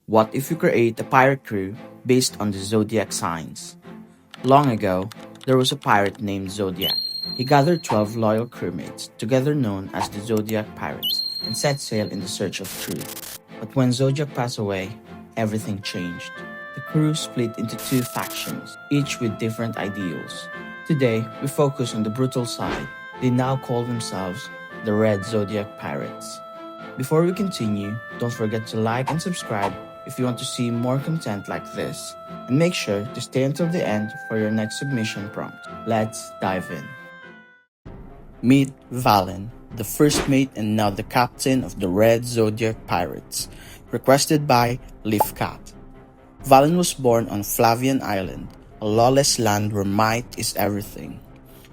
What if you create a pirate crew based on the zodiac signs? Long ago, there was a pirate named Zodiac. He gathered 12 loyal crewmates, together known as the Zodiac Pirates, and set sail in the search of truth. But when Zodiac passed away, everything changed. The crew split into two factions, each with different ideals. Today, we focus on the brutal side. They now call themselves the Red Zodiac Pirates. Before we continue, don't forget to like and subscribe if you want to see more content like this. And make sure to stay until the end for your next submission prompt. Let's dive in. Meet Valin, the first mate and now the captain of the Red Zodiac Pirates. Requested by Leafcat. Valin was born on Flavian Island, a lawless land where might is everything.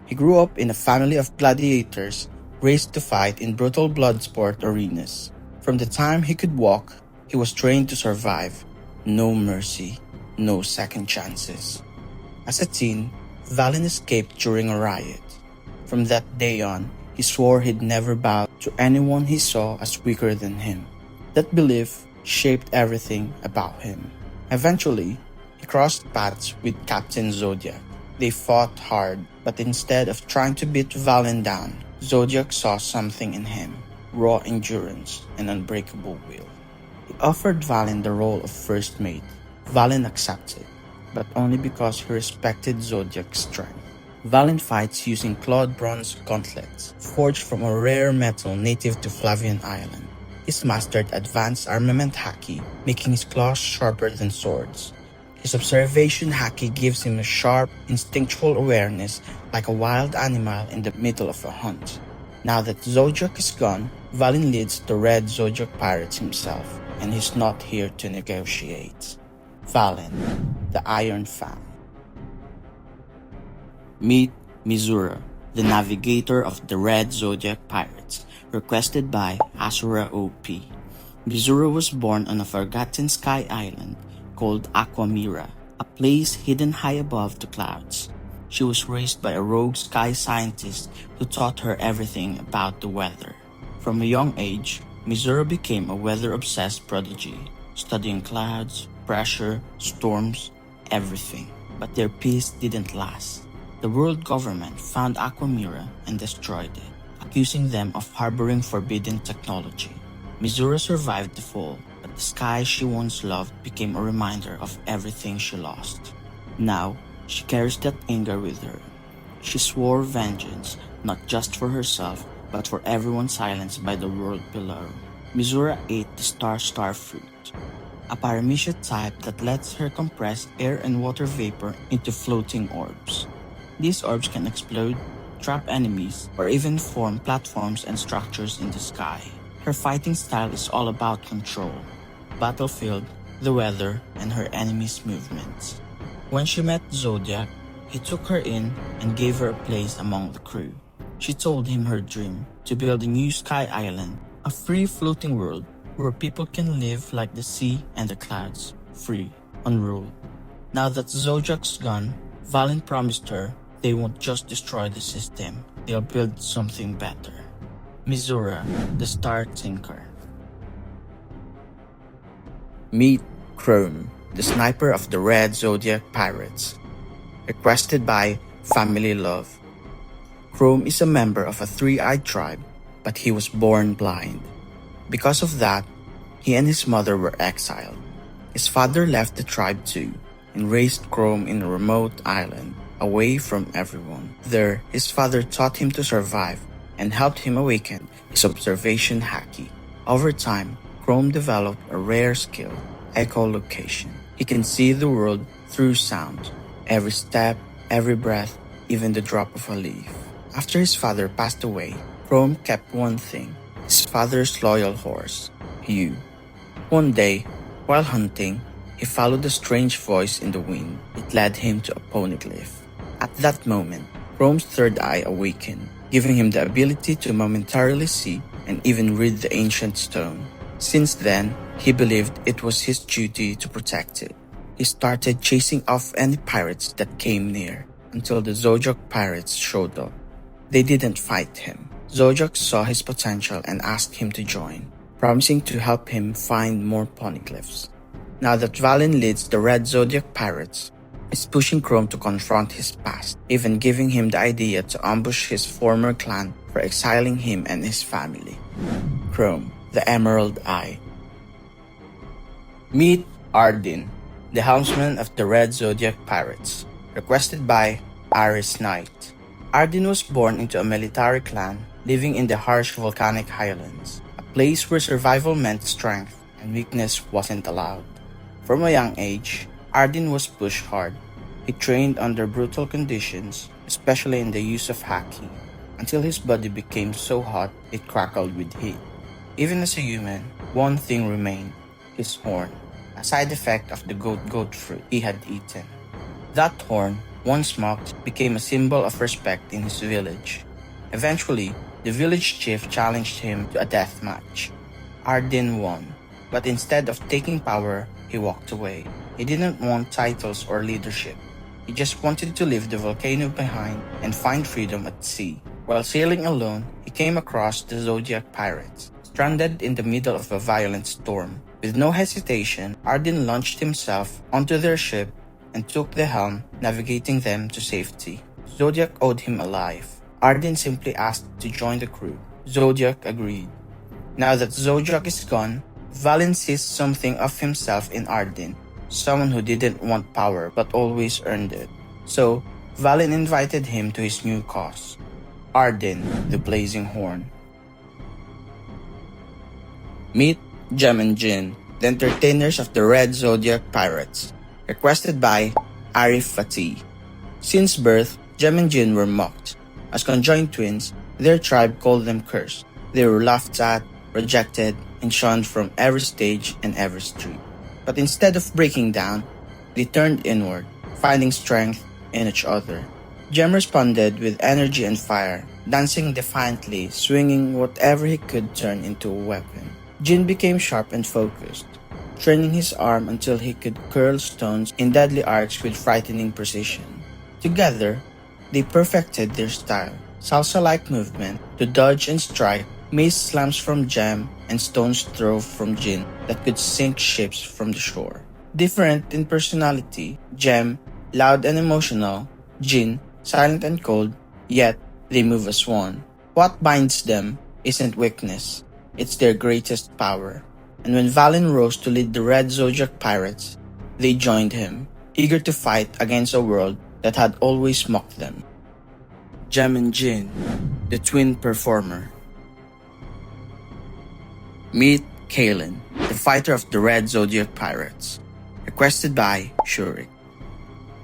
He grew up in a family of gladiators, raised to fight in brutal blood sport arenas. From the time he could walk, he was trained to survive. No mercy, no second chances. As a teen, Valin escaped during a riot. From that day on, he swore he'd never bow to anyone he saw as weaker than him. That belief shaped everything about him. Eventually, he crossed paths with Captain Zodiac. They fought hard, but instead of trying to beat Valin down, Zodiac saw something in him, raw endurance and unbreakable will. He offered Valin the role of first mate. Valin accepted, but only because he respected Zodiac's strength. Valin fights using clawed bronze gauntlets, forged from a rare metal native to Flavian Island. He's mastered advanced armament haki, making his claws sharper than swords. His observation haki gives him a sharp, instinctual awareness like a wild animal in the middle of a hunt. Now that Zodiac is gone, Valin leads the Red Zodiac Pirates himself, and he's not here to negotiate. Valin, the Iron Fan. Meet Mizuru, the navigator of the Red Zodiac Pirates, requested by Asura OP. Mizuru was born on a forgotten sky island called Aquamira, a place hidden high above the clouds. She was raised by a rogue sky scientist who taught her everything about the weather. From a young age, Mizuru became a weather-obsessed prodigy, studying clouds, pressure, storms, everything. But their peace didn't last. The world government found Aquamira and destroyed it, accusing them of harboring forbidden technology. Mizuru survived the fall, but the sky she once loved became a reminder of everything she lost. Now, she carries that anger with her. She swore vengeance, not just for herself, but for everyone silenced by the world below. Mizuru ate the star fruit, a paramecia type that lets her compress air and water vapor into floating orbs. These orbs can explode, trap enemies, or even form platforms and structures in the sky. Her fighting style is all about control, battlefield, the weather, and her enemies' movements. When she met Zodiac, he took her in and gave her a place among the crew. She told him her dream, to build a new sky island, a free floating world where people can live like the sea and the clouds, free, unruled. Now that Zodiac's gone, Valin promised her they won't just destroy the system, they'll build something better. Mizuru, the Star Tinker. Meet Chrome, the sniper of the Red Zodiac Pirates. Requested by Family Love. Chrome is a member of a three-eyed tribe, but he was born blind. Because of that, he and his mother were exiled. His father left the tribe too, and raised Chrome in a remote island, away from everyone. There, his father taught him to survive, and helped him awaken his observation haki. Over time, Chrome developed a rare skill, echolocation. He can see the world through sound, every step, every breath, even the drop of a leaf. After his father passed away, Chrome kept one thing, his father's loyal horse, Hugh. One day, while hunting, he followed a strange voice in the wind. It led him to a poneglyph. At that moment, Chrome's third eye awakened, giving him the ability to momentarily see and even read the ancient stone. Since then, he believed it was his duty to protect it. He started chasing off any pirates that came near, until the Zodiac Pirates showed up. They didn't fight him. Zodiac saw his potential and asked him to join, promising to help him find more poneglyphs. Now that Valin leads the Red Zodiac Pirates, is pushing Chrome to confront his past, even giving him the idea to ambush his former clan for exiling him and his family. Chrome, the Emerald Eye. Meet Ardin, the helmsman of the Red Zodiac Pirates, requested by Aris Knight. Ardin was born into a military clan living in the harsh volcanic highlands, a place where survival meant strength and weakness wasn't allowed. From a young age, Ardin was pushed hard. He trained under brutal conditions, especially in the use of haki, until his body became so hot it crackled with heat. Even as a human, one thing remained: his horn, a side effect of the goat fruit he had eaten. That horn, once mocked, became a symbol of respect in his village. Eventually, the village chief challenged him to a death match. Ardin won, but instead of taking power, he walked away. He didn't want titles or leadership. He just wanted to leave the volcano behind and find freedom at sea. While sailing alone, he came across the Zodiac Pirates, stranded in the middle of a violent storm. With no hesitation, Ardin launched himself onto their ship and took the helm, navigating them to safety. Zodiac owed him a life. Ardin simply asked to join the crew. Zodiac agreed. Now that Zodiac is gone, Valin sees something of himself in Ardin, someone who didn't want power but always earned it. So, Valin invited him to his new cause, Ardin, the Blazing Horn. Meet Jem and Jin, the entertainers of the Red Zodiac Pirates, requested by Arif Fatih. Since birth, Jem and Jin were mocked. As conjoined twins, their tribe called them cursed. They were laughed at, rejected, and shunned from every stage and every street. But instead of breaking down, they turned inward, finding strength in each other. Jem responded with energy and fire, dancing defiantly, swinging whatever he could turn into a weapon. Jin became sharp and focused, training his arm until he could curl stones in deadly arcs with frightening precision. Together, they perfected their style, salsa-like movement to dodge and strike, mace slams from Jem and stone's throw from Jin that could sink ships from the shore. Different in personality, Jem, loud and emotional, Jin, silent and cold, yet they move as one. What binds them isn't weakness, it's their greatest power. And when Valin rose to lead the Red Zodiac Pirates, they joined him, eager to fight against a world that had always mocked them. Jem and Jin, the twin performer. Meet Kalin, the fighter of the Red Zodiac Pirates, requested by Shurik.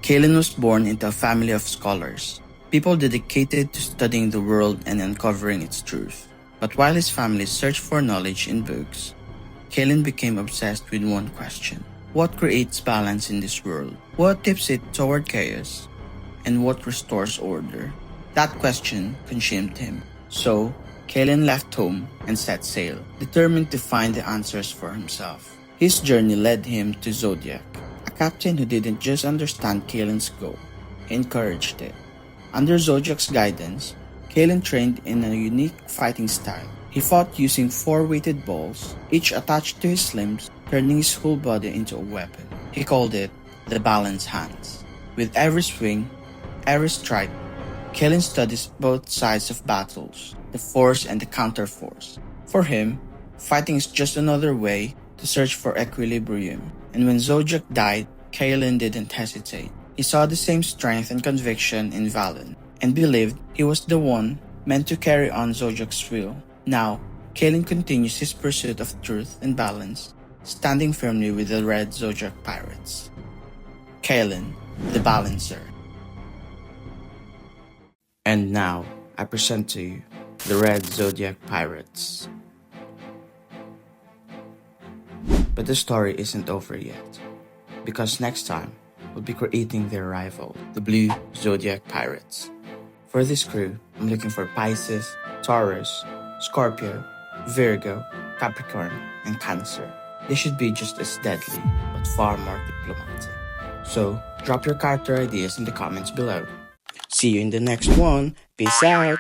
Kalin was born into a family of scholars, people dedicated to studying the world and uncovering its truth. But while his family searched for knowledge in books, Kalin became obsessed with one question: what creates balance in this world? What tips it toward chaos? And what restores order? That question consumed him. So, Kalin left home and set sail, determined to find the answers for himself. His journey led him to Zodiac, a captain who didn't just understand Kalin's goal, he encouraged it. Under Zodiac's guidance, Kalin trained in a unique fighting style. He fought using 4 weighted balls, each attached to his limbs, turning his whole body into a weapon. He called it the Balance Hands. With every swing, every strike, Kalin studies both sides of battles, the force and the counterforce. For him, fighting is just another way to search for equilibrium. And when Zodiac died, Kalin didn't hesitate. He saw the same strength and conviction in Valin, and believed he was the one meant to carry on Zodiac's will. Now, Kalin continues his pursuit of truth and balance, standing firmly with the Red Zodiac Pirates. Kalin, the Balancer. And now, I present to you the Red Zodiac Pirates. But the story isn't over yet, because next time, we'll be creating their rival, the Blue Zodiac Pirates. For this crew, I'm looking for Pisces, Taurus, Scorpio, Virgo, Capricorn, and Cancer. They should be just as deadly, but far more diplomatic. So, drop your character ideas in the comments below. See you in the next one. Peace out!